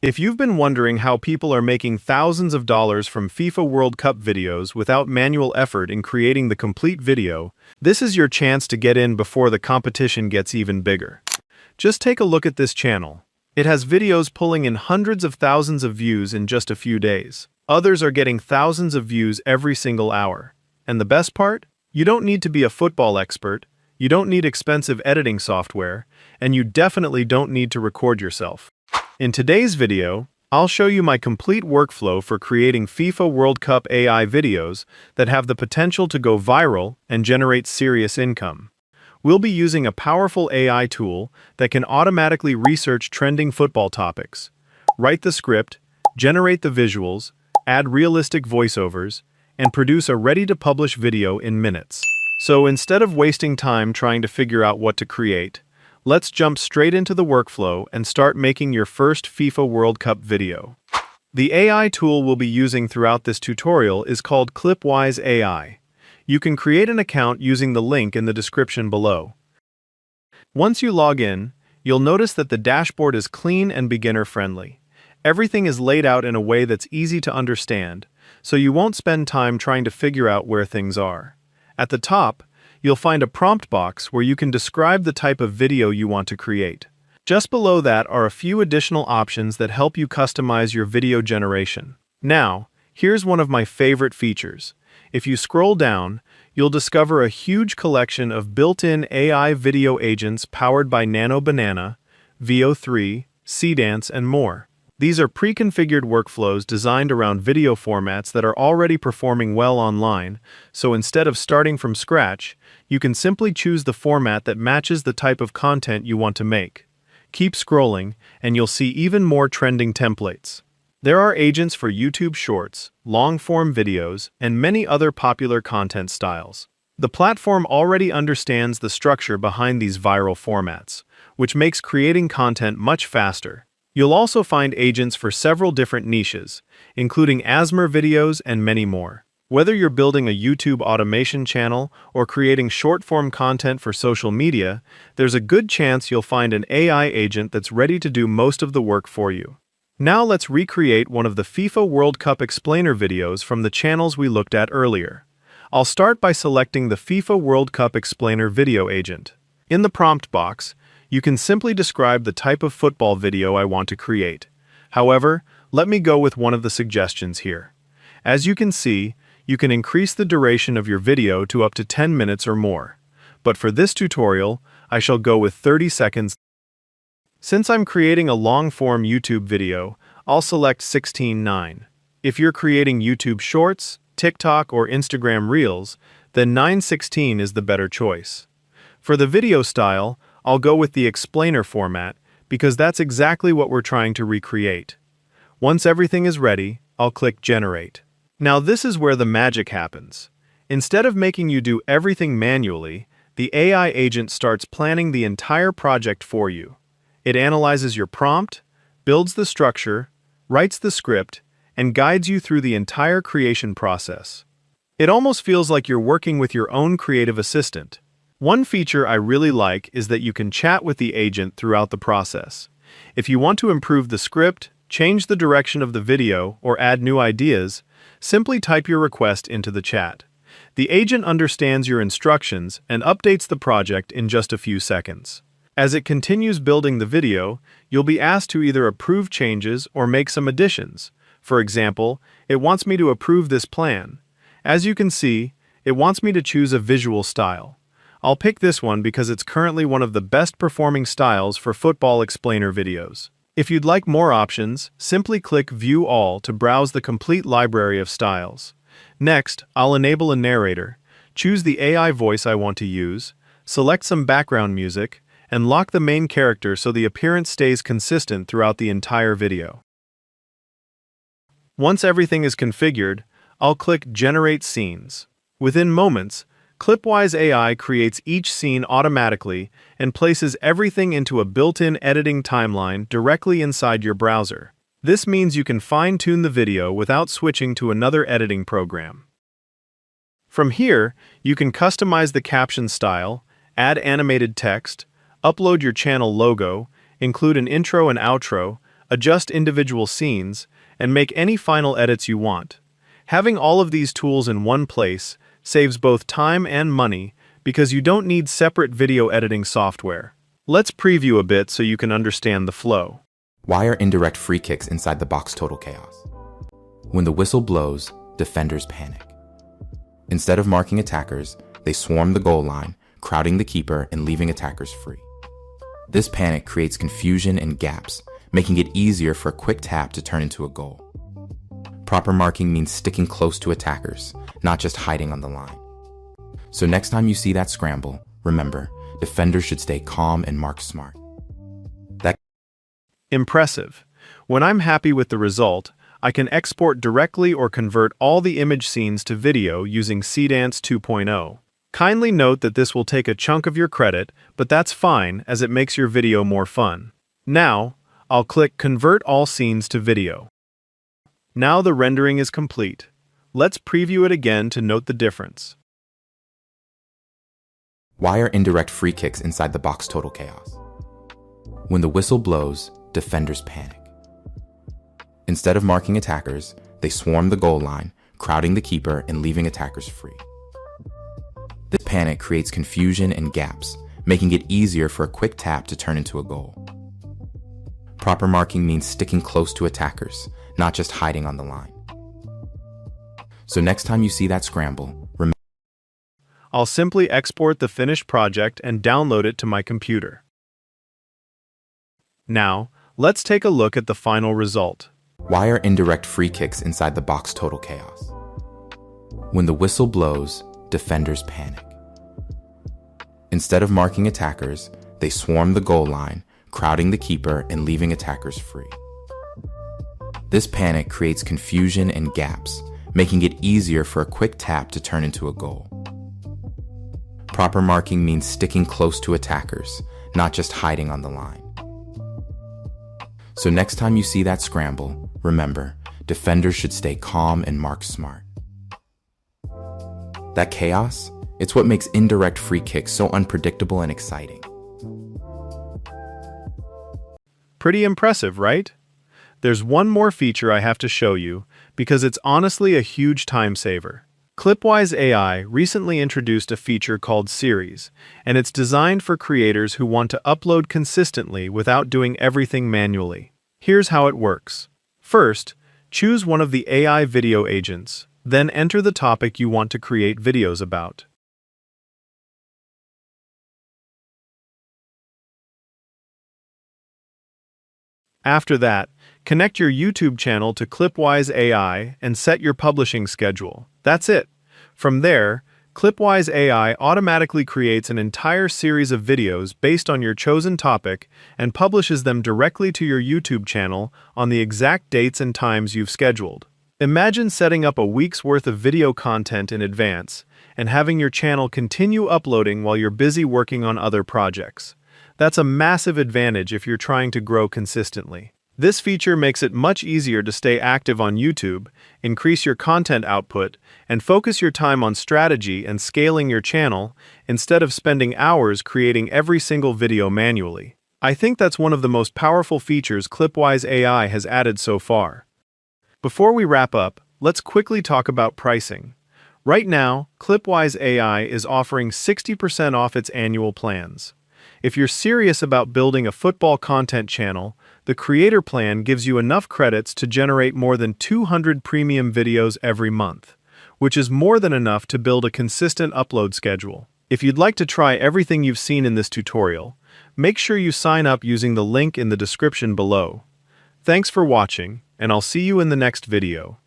If you've been wondering how people are making thousands of dollars from FIFA World Cup videos without manual effort in creating the complete video, this is your chance to get in before the competition gets even bigger. Just take a look at this channel. It has videos pulling in hundreds of thousands of views in just a few days. Others are getting thousands of views every single hour. And the best part? You don't need to be a football expert, you don't need expensive editing software, and you definitely don't need to record yourself. In today's video, I'll show you my complete workflow for creating FIFA World Cup AI videos that have the potential to go viral and generate serious income. We'll be using a powerful AI tool that can automatically research trending football topics, write the script, generate the visuals, add realistic voiceovers, and produce a ready-to-publish video in minutes. So instead of wasting time trying to figure out what to create, let's jump straight into the workflow and start making your first FIFA World Cup video. The AI tool we'll be using throughout this tutorial is called Clipwise AI. You can create an account using the link in the description below. Once you log in, you'll notice that the dashboard is clean and beginner-friendly. Everything is laid out in a way that's easy to understand, so you won't spend time trying to figure out where things are. At the top, you'll find a prompt box where you can describe the type of video you want to create. Just below that are a few additional options that help you customize your video generation. Now, here's one of my favorite features. If you scroll down, you'll discover a huge collection of built-in AI video agents powered by Nano Banana, VO3, Cdance, and more. These are pre-configured workflows designed around video formats that are already performing well online, so instead of starting from scratch, you can simply choose the format that matches the type of content you want to make. Keep scrolling, and you'll see even more trending templates. There are agents for YouTube Shorts, long-form videos, and many other popular content styles. The platform already understands the structure behind these viral formats, which makes creating content much faster. You'll also find agents for several different niches, including ASMR videos and many more. Whether you're building a YouTube automation channel or creating short-form content for social media, there's a good chance you'll find an AI agent that's ready to do most of the work for you. Now let's recreate one of the FIFA World Cup explainer videos from the channels we looked at earlier. I'll start by selecting the FIFA World Cup explainer video agent. In the prompt box, you can simply describe the type of football video I want to create. However, let me go with one of the suggestions here. As you can see, you can increase the duration of your video to up to 10 minutes or more. But for this tutorial, I shall go with 30 seconds. Since I'm creating a long-form YouTube video, I'll select 16:9. If you're creating YouTube Shorts, TikTok, or Instagram Reels, then 9:16 is the better choice. For the video style, I'll go with the explainer format because that's exactly what we're trying to recreate. Once everything is ready, I'll click Generate. Now this is where the magic happens. Instead of making you do everything manually, the AI agent starts planning the entire project for you. It analyzes your prompt, builds the structure, writes the script, and guides you through the entire creation process. It almost feels like you're working with your own creative assistant. One feature I really like is that you can chat with the agent throughout the process. If you want to improve the script, change the direction of the video, or add new ideas, simply type your request into the chat. The agent understands your instructions and updates the project in just a few seconds. As it continues building the video, you'll be asked to either approve changes or make some additions. For example, it wants me to approve this plan. As you can see, it wants me to choose a visual style. I'll pick this one because it's currently one of the best performing styles for football explainer videos. If you'd like more options, simply click View All to browse the complete library of styles. Next, I'll enable a narrator, choose the AI voice I want to use, select some background music, and lock the main character so the appearance stays consistent throughout the entire video. Once everything is configured, I'll click Generate Scenes. Within moments, Clipwise AI creates each scene automatically and places everything into a built-in editing timeline directly inside your browser. This means you can fine-tune the video without switching to another editing program. From here, you can customize the caption style, add animated text, upload your channel logo, include an intro and outro, adjust individual scenes, and make any final edits you want. Having all of these tools in one place saves both time and money because you don't need separate video editing software. Let's preview a bit so you can understand the flow. Why are indirect free kicks inside the box total chaos? When the whistle blows, defenders panic. Instead of marking attackers, they swarm the goal line, crowding the keeper and leaving attackers free. This panic creates confusion and gaps, making it easier for a quick tap to turn into a goal. Proper marking means sticking close to attackers, not just hiding on the line. So next time you see that scramble, remember, defenders should stay calm and mark smart. Impressive. When I'm happy with the result, I can export directly or convert all the image scenes to video using Seedance 2.0. Kindly note that this will take a chunk of your credit, but that's fine as it makes your video more fun. Now, I'll click Convert All Scenes to Video. Now the rendering is complete. Let's preview it again to note the difference. Why are indirect free kicks inside the box total chaos? When the whistle blows, defenders panic. Instead of marking attackers, they swarm the goal line, crowding the keeper and leaving attackers free. This panic creates confusion and gaps, making it easier for a quick tap to turn into a goal. Proper marking means sticking close to attackers, not just hiding on the line. So next time you see that scramble, remember, I'll simply export the finished project and download it to my computer. Now, let's take a look at the final result. why are indirect free kicks inside the box total chaos? When the whistle blows, defenders panic. Instead of marking attackers, they swarm the goal line, crowding the keeper and leaving attackers free. This panic creates confusion and gaps, making it easier for a quick tap to turn into a goal. Proper marking means sticking close to attackers, not just hiding on the line. So next time you see that scramble, remember, defenders should stay calm and mark smart. That chaos, it's what makes indirect free kicks so unpredictable and exciting. Pretty impressive, right? There's one more feature I have to show you because it's honestly a huge time saver. Clipwise AI recently introduced a feature called Series, and it's designed for creators who want to upload consistently without doing everything manually. Here's how it works. First, choose one of the AI video agents, then enter the topic you want to create videos about. After that, connect your YouTube channel to Clipwise AI and set your publishing schedule. That's it. From there, Clipwise AI automatically creates an entire series of videos based on your chosen topic and publishes them directly to your YouTube channel on the exact dates and times you've scheduled. Imagine setting up a week's worth of video content in advance and having your channel continue uploading while you're busy working on other projects. That's a massive advantage if you're trying to grow consistently. This feature makes it much easier to stay active on YouTube, increase your content output, and focus your time on strategy and scaling your channel instead of spending hours creating every single video manually. I think that's one of the most powerful features Clipwise AI has added so far. Before we wrap up, let's quickly talk about pricing. Right now, Clipwise AI is offering 60% off its annual plans. If you're serious about building a football content channel, the Creator Plan gives you enough credits to generate more than 200 premium videos every month, which is more than enough to build a consistent upload schedule. If you'd like to try everything you've seen in this tutorial, make sure you sign up using the link in the description below. Thanks for watching, and I'll see you in the next video.